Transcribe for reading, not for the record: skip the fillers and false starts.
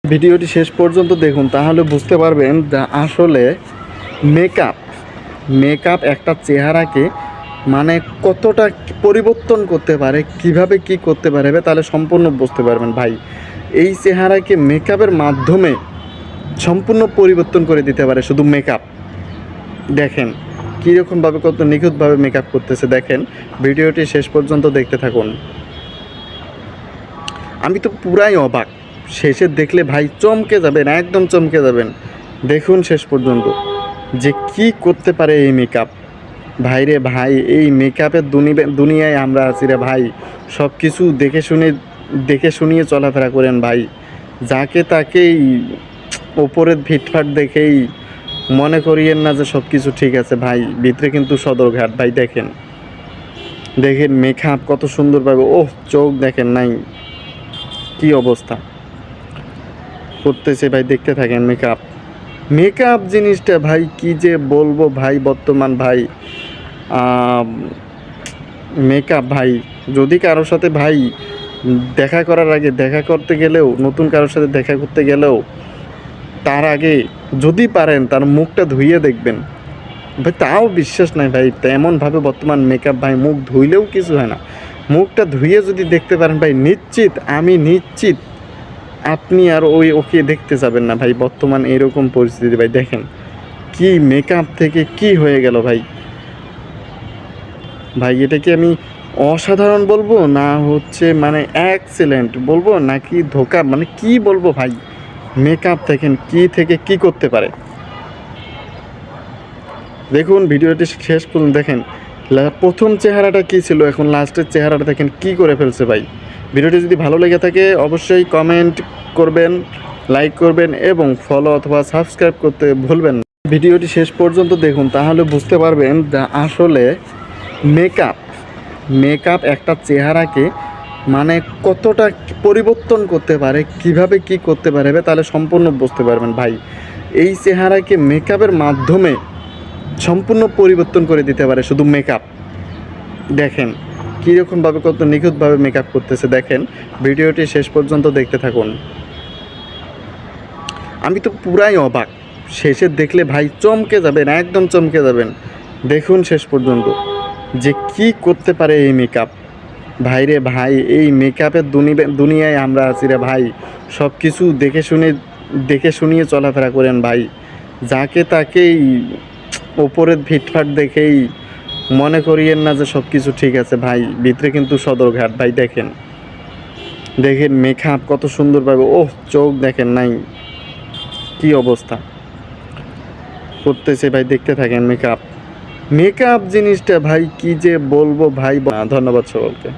ভিডিওটি শেষ পর্যন্ত দেখুন, তাহলে বুঝতে পারবেন যে আসলে মেকআপ মেকআপ একটা চেহারাকে মানে কতটা পরিবর্তন করতে পারে, কিভাবে কি করতে পারবে, তাহলে সম্পূর্ণ বুঝতে পারবেন ভাই। এই চেহারাকে মেকআপের মাধ্যমে সম্পূর্ণ পরিবর্তন করে দিতে পারে শুধু মেকআপ। দেখেন কীরকমভাবে, কত নিখুঁতভাবে মেকআপ করতেছে। দেখেন ভিডিওটি শেষ পর্যন্ত দেখতে থাকুন। আমি তো পুরাই অবাক, শেষে দেখলে ভাই চমকে যাবেন, একদম চমকে যাবেন। দেখুন শেষ পর্যন্ত যে কি করতে পারে এই মেকআপ। ভাই রে ভাই, এই মেকআপের দুনিয়ায় আমরা আছি রে ভাই। সব কিছু দেখে শুনিয়ে চলাফেরা করেন ভাই। যাকে তাকেই ওপরের ফিটফাট দেখেই মনে করিয়েন না যে সব কিছু ঠিক আছে ভাই, ভিতরে কিন্তু সদরঘাট ভাই। দেখেন দেখেন মেকআপ কত সুন্দরভাবে, ওহ চোখ দেখেন নাই কি অবস্থা করতেছে ভাই। দেখতে থাকেন মেকআপ জিনিসটা ভাই কি যে বলবো ভাই। বর্তমান ভাই মেকআপ ভাই, যদি কারোর সাথে ভাই দেখা করার আগে, দেখা করতে গেলেও, নতুন কারোর সাথে দেখা করতে গেলেও তার আগে যদি পারেন তার মুখটা ধুইয়ে দেখবেন ভাই, তাও বিশ্বাস নাই ভাই। তেমনভাবে বর্তমান মেকআপ ভাই, মুখ ধুইলেও কিছু হয় না। মুখটা ধুইয়ে যদি দেখতে পারেন ভাই, আমি নিশ্চিত আপনি আর ওকে দেখতে যাবেন না ভাই। বর্তমান এরকম পরিস্থিতি ভাই। দেখেন কি মেকআপ থেকে কি হয়ে গেল ভাই। ভাই এটা কি আমি অসাধারণ বলবো, না হচ্ছে মানে এক্সেলেন্ট বলবো, নাকি ধোকা, মানে কি বলবো ভাই। মেকআপ দেখেন কি থেকে কি করতে পারে। দেখুন ভিডিওটি শেষ পর্যন্ত দেখেন। প্রথম চেহারাটা কি ছিল, এখন লাস্টের চেহারাটা দেখেন কি করে ফেলছে ভাই। ভিডিওটি যদি ভালো লেগে থাকে অবশ্যই কমেন্ট করবেন, লাইক করবেন এবং ফলো অথবা সাবস্ক্রাইব করতে ভুলবেন না। ভিডিওটি শেষ পর্যন্ত দেখুন, তাহলে বুঝতে পারবেন যে আসলে মেকআপ একটা চেহারাকে মানে কতটা পরিবর্তন করতে পারে, কিভাবে কি করতে পারবে, তাহলে সম্পূর্ণ বুঝতে পারবেন ভাই। এই চেহারাকে মেকআপের মাধ্যমে সম্পূর্ণ পরিবর্তন করে দিতে পারে শুধু মেকআপ। দেখেন কীরকমভাবে, কত নিখুঁতভাবে মেকআপ করতেছে। দেখেন ভিডিওটি শেষ পর্যন্ত দেখতে থাকুন। আমি তো পুরাই অবাক, শেষে দেখলে ভাই চমকে যাবেন, একদম চমকে যাবেন। দেখুন শেষ পর্যন্ত যে কি করতে পারে এই মেকআপ। ভাই রে ভাই, এই মেকআপের দুনিয়ায় আমরা আছি রে ভাই। সব কিছু দেখে শুনিয়ে চলাফেরা করেন ভাই। যাকে তাকেই ওপরের ফিটফাট দেখেই মনে করিয়েন না যে সব কিছু ঠিক আছে ভাই, ভিতরে কিন্তু সদরঘাট ভাই। দেখেন মেকআপ কত সুন্দরভাবে, ওহ চোখ দেখেন নাই কি অবস্থা করতেছে ভাই। দেখতে থাকেন মেকআপ জিনিসটা ভাই কি যে বলবো ভাই। ধন্যবাদ সকলকে।